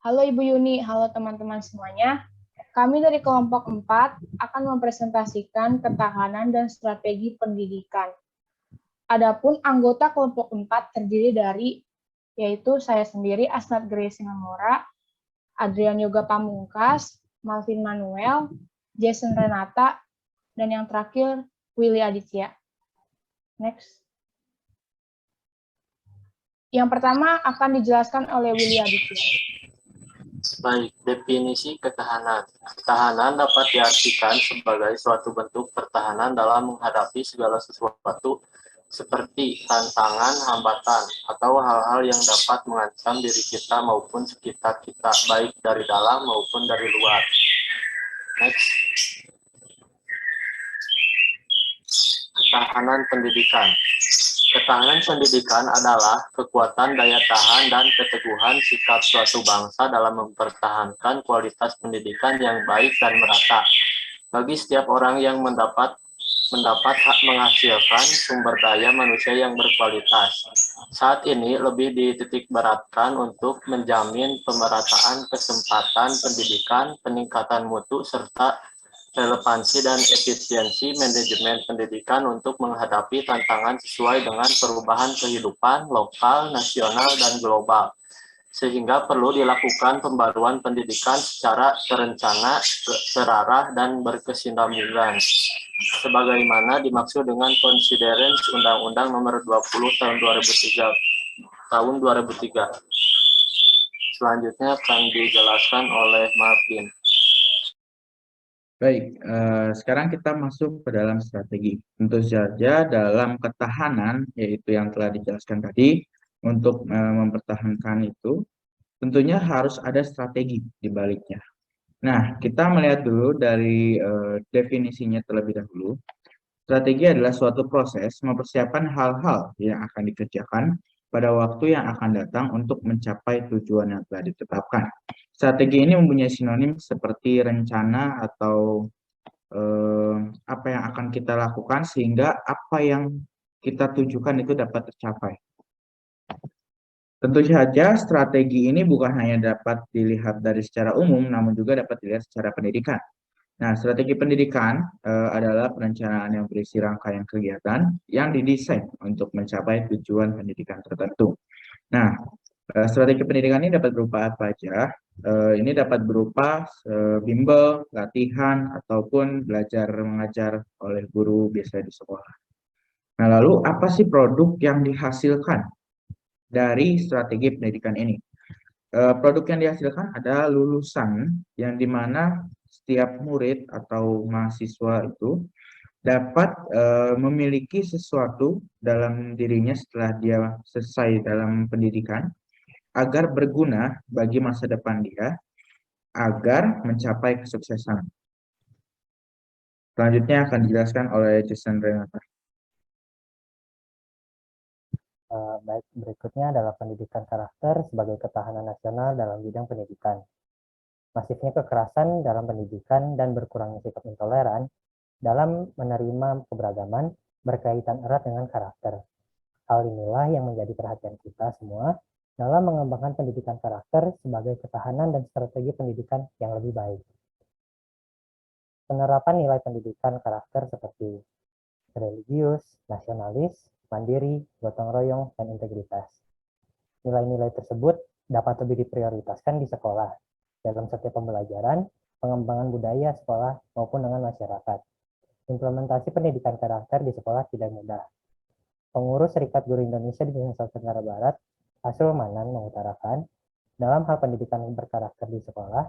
Halo Ibu Yuni, halo teman-teman semuanya. Kami dari kelompok 4 akan mempresentasikan ketahanan dan strategi pendidikan. Adapun anggota kelompok 4 terdiri dari, yaitu saya sendiri, Asnat Grace Singamora, Adrian Yoga Pamungkas, Malvin Manuel, Jason Renata, dan yang terakhir, Willy Aditya. Next. Yang pertama akan dijelaskan oleh Willy Aditya. Baik, definisi ketahanan. Ketahanan dapat diartikan sebagai suatu bentuk pertahanan dalam menghadapi segala sesuatu seperti tantangan, hambatan, atau hal-hal yang dapat mengancam diri kita maupun sekitar kita, baik dari dalam maupun dari luar. Next. Ketahanan pendidikan. Ketahanan pendidikan adalah kekuatan daya tahan dan keteguhan sikap suatu bangsa dalam mempertahankan kualitas pendidikan yang baik dan merata bagi setiap orang yang mendapat hak menghasilkan sumber daya manusia yang berkualitas. Saat ini lebih dititik beratkan untuk menjamin pemerataan kesempatan pendidikan, peningkatan mutu, serta relevansi dan efisiensi manajemen pendidikan untuk menghadapi tantangan sesuai dengan perubahan kehidupan lokal, nasional, dan global. Sehingga perlu dilakukan pembaruan pendidikan secara terencana, terarah, dan berkesinambungan. Sebagaimana dimaksud dengan Considerance Undang-Undang Nomor 20 Tahun 2003. Selanjutnya akan dijelaskan oleh Martin. Baik, sekarang kita masuk ke dalam strategi. Tentu saja dalam ketahanan, yaitu yang telah dijelaskan tadi, untuk mempertahankan itu, tentunya harus ada strategi di baliknya. Nah, kita melihat dulu dari definisinya terlebih dahulu. Strategi adalah suatu proses mempersiapkan hal-hal yang akan dikerjakan pada waktu yang akan datang untuk mencapai tujuan yang telah ditetapkan. Strategi ini mempunyai sinonim seperti rencana atau apa yang akan kita lakukan sehingga apa yang kita tujukan itu dapat tercapai. Tentu saja strategi ini bukan hanya dapat dilihat dari secara umum, namun juga dapat dilihat secara pendidikan. Nah, strategi pendidikan adalah perencanaan yang berisi rangkaian kegiatan yang didesain untuk mencapai tujuan pendidikan tertentu. Nah, strategi pendidikan ini dapat berupa apa aja? Ini dapat berupa bimbel, latihan, ataupun belajar mengajar oleh guru biasa di sekolah. Nah, lalu apa sih produk yang dihasilkan dari strategi pendidikan ini? Produk yang dihasilkan adalah lulusan yang dimana setiap murid atau mahasiswa itu dapat memiliki sesuatu dalam dirinya setelah dia selesai dalam pendidikan agar berguna bagi masa depan dia agar mencapai kesuksesan. Selanjutnya akan dijelaskan oleh Jason Renata. Baik, berikutnya adalah pendidikan karakter sebagai ketahanan nasional dalam bidang pendidikan. Masifnya kekerasan dalam pendidikan dan berkurangnya sikap intoleran dalam menerima keberagaman berkaitan erat dengan karakter. Hal inilah yang menjadi perhatian kita semua dalam mengembangkan pendidikan karakter sebagai ketahanan dan strategi pendidikan yang lebih baik. Penerapan nilai pendidikan karakter seperti religius, nasionalis, mandiri, gotong royong, dan integritas. Nilai-nilai tersebut dapat lebih diprioritaskan di sekolah, dalam setiap pembelajaran, pengembangan budaya sekolah, maupun dengan masyarakat. Implementasi pendidikan karakter di sekolah tidak mudah. Pengurus Serikat Guru Indonesia di Nusa Tenggara Barat, Hasrul Manan, mengutarakan, dalam hal pendidikan berkarakter di sekolah,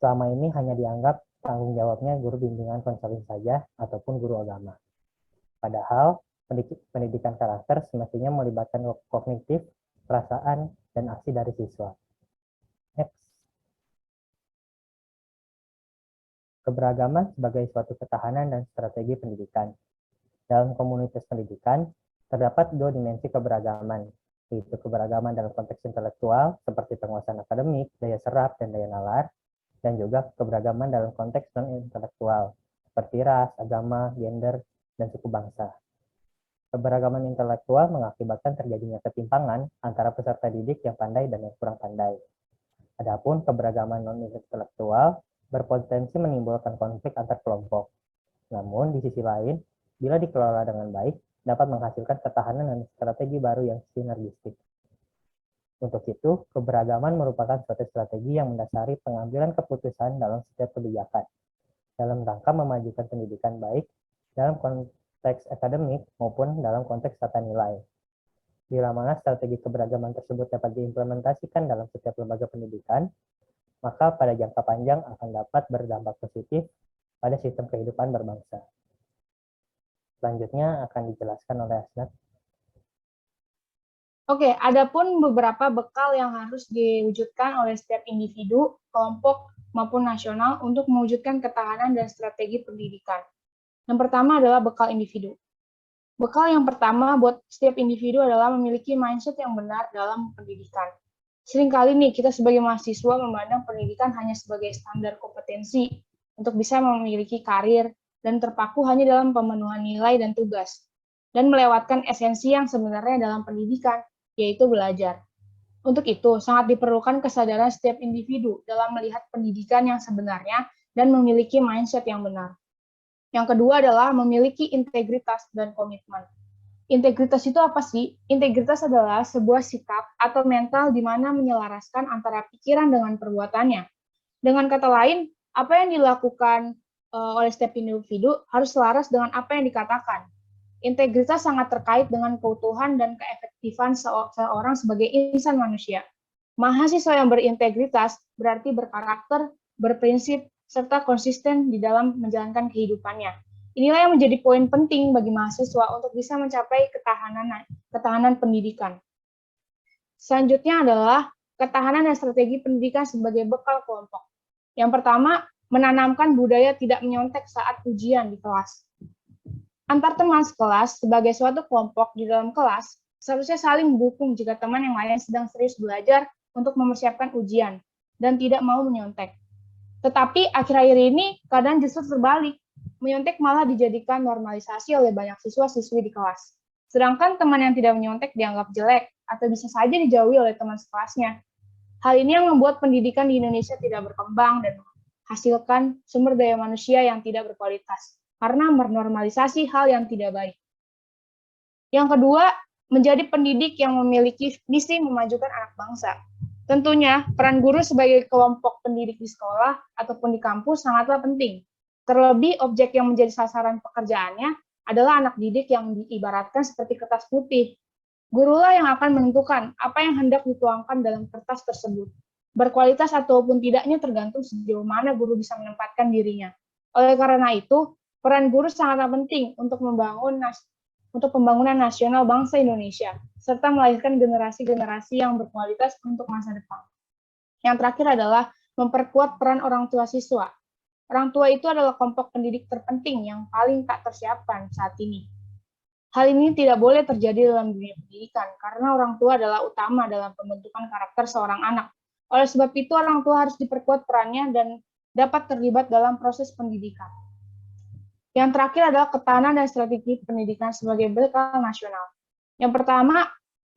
selama ini hanya dianggap tanggung jawabnya guru bimbingan konseling saja ataupun guru agama. Padahal, pendidikan karakter semestinya melibatkan kognitif, perasaan, dan aksi dari siswa. Next. Keberagaman sebagai suatu ketahanan dan strategi pendidikan. Dalam komunitas pendidikan, terdapat dua dimensi keberagaman, yaitu keberagaman dalam konteks intelektual, seperti penguasaan akademik, daya serap, dan daya nalar, dan juga keberagaman dalam konteks non-intelektual, seperti ras, agama, gender, dan suku bangsa. Keberagaman intelektual mengakibatkan terjadinya ketimpangan antara peserta didik yang pandai dan yang kurang pandai. Adapun keberagaman non-intelektual berpotensi menimbulkan konflik antar kelompok. Namun, di sisi lain, bila dikelola dengan baik, dapat menghasilkan ketahanan dan strategi baru yang sinergistik. Untuk itu, keberagaman merupakan suatu strategi yang mendasari pengambilan keputusan dalam setiap kebijakan, dalam rangka memajukan pendidikan baik dalam konteks akademik maupun dalam konteks tata nilai. Bila mana strategi keberagaman tersebut dapat diimplementasikan dalam setiap lembaga pendidikan, maka pada jangka panjang akan dapat berdampak positif pada sistem kehidupan berbangsa. Selanjutnya akan dijelaskan oleh Asnat. Oke, adapun beberapa bekal yang harus diwujudkan oleh setiap individu, kelompok, maupun nasional untuk mewujudkan ketahanan dan strategi pendidikan. Yang pertama adalah bekal individu. Bekal yang pertama buat setiap individu adalah memiliki mindset yang benar dalam pendidikan. Seringkali nih kita sebagai mahasiswa memandang pendidikan hanya sebagai standar kompetensi untuk bisa memiliki karir dan terpaku hanya dalam pemenuhan nilai dan tugas, dan melewatkan esensi yang sebenarnya dalam pendidikan, yaitu belajar. Untuk itu, sangat diperlukan kesadaran setiap individu dalam melihat pendidikan yang sebenarnya dan memiliki mindset yang benar. Yang kedua adalah memiliki integritas dan komitmen. Integritas itu apa sih? Integritas adalah sebuah sikap atau mental di mana menyelaraskan antara pikiran dengan perbuatannya. Dengan kata lain, apa yang dilakukan oleh setiap individu harus selaras dengan apa yang dikatakan. Integritas sangat terkait dengan keutuhan dan keefektifan seorang sebagai insan manusia. Mahasiswa yang berintegritas berarti berkarakter, berprinsip, serta konsisten di dalam menjalankan kehidupannya. Inilah yang menjadi poin penting bagi mahasiswa untuk bisa mencapai ketahanan pendidikan. Selanjutnya adalah ketahanan dan strategi pendidikan sebagai bekal kelompok. Yang pertama, menanamkan budaya tidak menyontek saat ujian di kelas. Antar teman sekelas sebagai suatu kelompok di dalam kelas seharusnya saling mendukung jika teman yang lain sedang serius belajar untuk mempersiapkan ujian dan tidak mau menyontek. Tetapi akhir-akhir ini kadang justru terbalik, menyontek malah dijadikan normalisasi oleh banyak siswa-siswi di kelas. Sedangkan teman yang tidak menyontek dianggap jelek atau bisa saja dijauhi oleh teman sekelasnya. Hal ini yang membuat pendidikan di Indonesia tidak berkembang dan menghasilkan sumber daya manusia yang tidak berkualitas, karena menormalisasi hal yang tidak baik. Yang kedua, menjadi pendidik yang memiliki misi memajukan anak bangsa. Tentunya, peran guru sebagai kelompok pendidik di sekolah ataupun di kampus sangatlah penting. Terlebih, objek yang menjadi sasaran pekerjaannya adalah anak didik yang diibaratkan seperti kertas putih. Gurulah yang akan menentukan apa yang hendak dituangkan dalam kertas tersebut. Berkualitas ataupun tidaknya tergantung sejauh mana guru bisa menempatkan dirinya. Oleh karena itu, peran guru sangat penting untuk pembangunan nasional bangsa Indonesia, serta melahirkan generasi-generasi yang berkualitas untuk masa depan. Yang terakhir adalah memperkuat peran orang tua siswa. Orang tua itu adalah kelompok pendidik terpenting yang paling tak tersiapkan saat ini. Hal ini tidak boleh terjadi dalam dunia pendidikan, karena orang tua adalah utama dalam pembentukan karakter seorang anak. Oleh sebab itu, orang tua harus diperkuat perannya dan dapat terlibat dalam proses pendidikan. Yang terakhir adalah ketahanan dan strategi pendidikan sebagai bekal nasional. Yang pertama,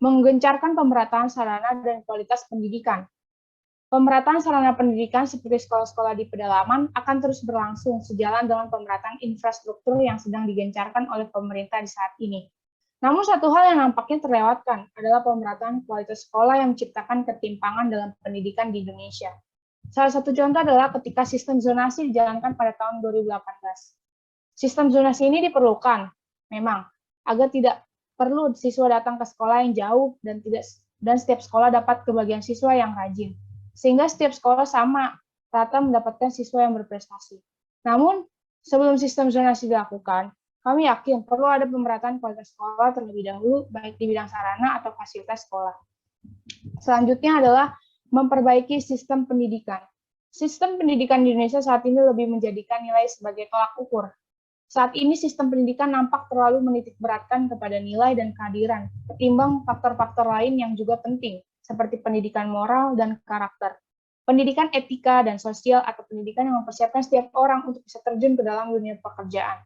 menggencarkan pemerataan sarana dan kualitas pendidikan. Pemerataan sarana pendidikan seperti sekolah-sekolah di pedalaman akan terus berlangsung sejalan dengan pemerataan infrastruktur yang sedang digencarkan oleh pemerintah di saat ini. Namun satu hal yang nampaknya terlewatkan adalah pemerataan kualitas sekolah yang menciptakan ketimpangan dalam pendidikan di Indonesia. Salah satu contoh adalah ketika sistem zonasi dijalankan pada tahun 2018. Sistem zonasi ini diperlukan, memang, agar tidak perlu siswa datang ke sekolah yang jauh dan setiap sekolah dapat kebagian siswa yang rajin, sehingga setiap sekolah sama rata mendapatkan siswa yang berprestasi. Namun, sebelum sistem zonasi dilakukan, kami yakin perlu ada pemerataan kualitas sekolah terlebih dahulu, baik di bidang sarana atau fasilitas sekolah. Selanjutnya adalah memperbaiki sistem pendidikan. Sistem pendidikan di Indonesia saat ini lebih menjadikan nilai sebagai tolak ukur. Saat ini sistem pendidikan nampak terlalu menitikberatkan kepada nilai dan kehadiran, ketimbang faktor-faktor lain yang juga penting, seperti pendidikan moral dan karakter, pendidikan etika dan sosial, atau pendidikan yang mempersiapkan setiap orang untuk bisa terjun ke dalam dunia pekerjaan.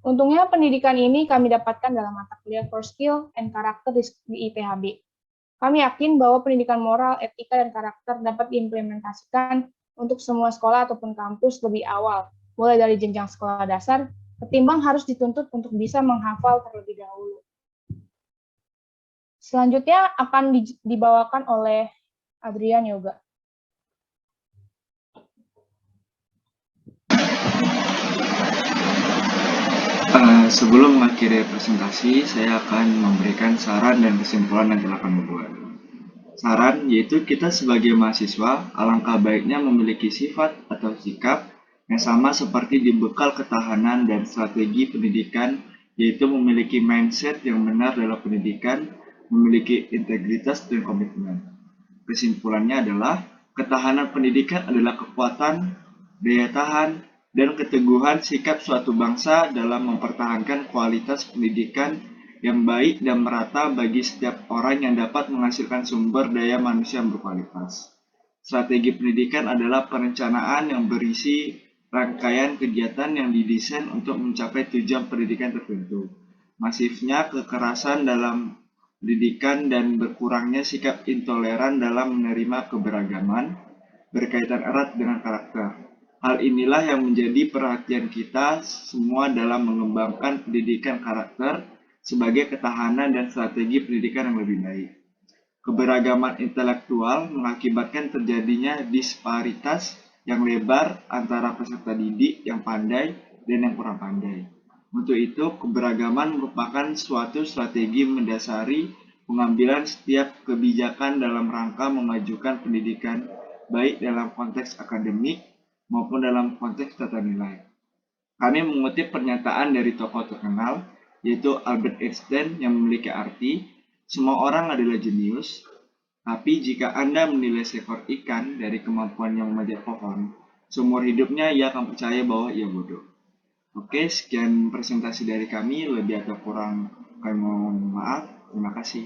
Untungnya pendidikan ini kami dapatkan dalam mata kuliah Core Skill and Character di IPHB. Kami yakin bahwa pendidikan moral, etika, dan karakter dapat diimplementasikan untuk semua sekolah ataupun kampus lebih awal, mulai dari jenjang sekolah dasar, ketimbang harus dituntut untuk bisa menghafal terlebih dahulu. Selanjutnya akan dibawakan oleh Adrian Yoga. Sebelum mengakhiri presentasi, saya akan memberikan saran dan kesimpulan yang telah kami buat. Saran yaitu kita sebagai mahasiswa, alangkah baiknya memiliki sifat atau sikap yang sama seperti di bekal ketahanan dan strategi pendidikan, yaitu memiliki mindset yang benar dalam pendidikan, memiliki integritas dan komitmen. Kesimpulannya adalah, ketahanan pendidikan adalah kekuatan, daya tahan, dan keteguhan sikap suatu bangsa dalam mempertahankan kualitas pendidikan yang baik dan merata bagi setiap orang yang dapat menghasilkan sumber daya manusia yang berkualitas. Strategi pendidikan adalah perencanaan yang berisi rangkaian kegiatan yang didesain untuk mencapai tujuan pendidikan tertentu. Masifnya kekerasan dalam pendidikan dan berkurangnya sikap intoleran dalam menerima keberagaman berkaitan erat dengan karakter. Hal inilah yang menjadi perhatian kita semua dalam mengembangkan pendidikan karakter sebagai ketahanan dan strategi pendidikan yang lebih baik. Keberagaman intelektual mengakibatkan terjadinya disparitas yang lebar antara peserta didik yang pandai dan yang kurang pandai. Untuk itu, keberagaman merupakan suatu strategi mendasari pengambilan setiap kebijakan dalam rangka memajukan pendidikan baik dalam konteks akademik maupun dalam konteks tata nilai. Kami mengutip pernyataan dari tokoh terkenal, yaitu Albert Einstein yang memiliki arti, semua orang adalah jenius, tapi jika Anda menilai seekor ikan dari kemampuannya memanjat pohon, seumur hidupnya ia akan percaya bahwa ia bodoh. Oke, sekian presentasi dari kami, lebih atau kurang kami mohon maaf. Terima kasih.